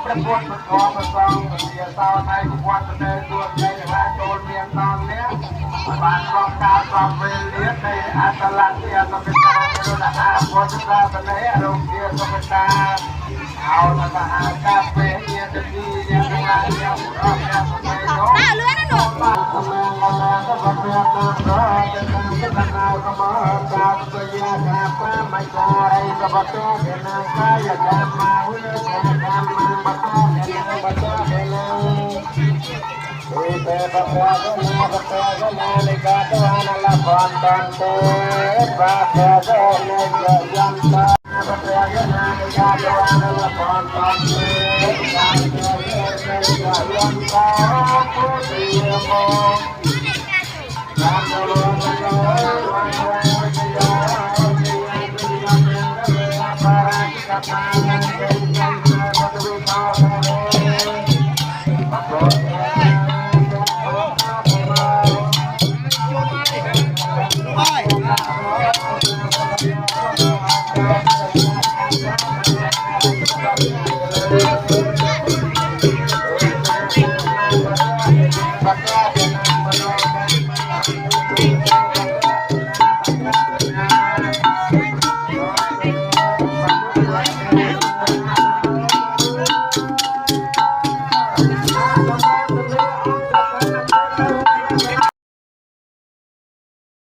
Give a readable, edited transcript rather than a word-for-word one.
ประกวดประกอบประกอบเสียสาวไทยทุกวันในตัวในราโจนเมียนตอนเนี้ยบ้านกองการกองเวรเลี้ยงในอัตลักษณ์ที่ต้องเป็นตาเป็นระดับคนตาเป็นในโรงเรียนต้องเป็นตาเอาละก็หาการเปลี่ยนเยี่ยมดีเยี่ยมงานเยี่ยมรอบเยี่ยมไปโน้ตเรือนั่นหนูบ้านทำงานทำงานก็ทำงานตามร้อยจะทำก็ทำงานก็มาการตัวยาหาป้าไม่ใจก็บอกตัวเห็นนางก็อยากจะมาเพื่อจะทำมาบัตรเห็นนางบัตรเห็นนางเตะบัตรก็มาในการตัวนั่นละครตอนเตะบัตรก็ในเกิดยันตาบัตรก็มาในการตัวนั่นละครตอนเตะบัตรก็ในเกิดยันตาผู้เสียมองการตัวนั่นละ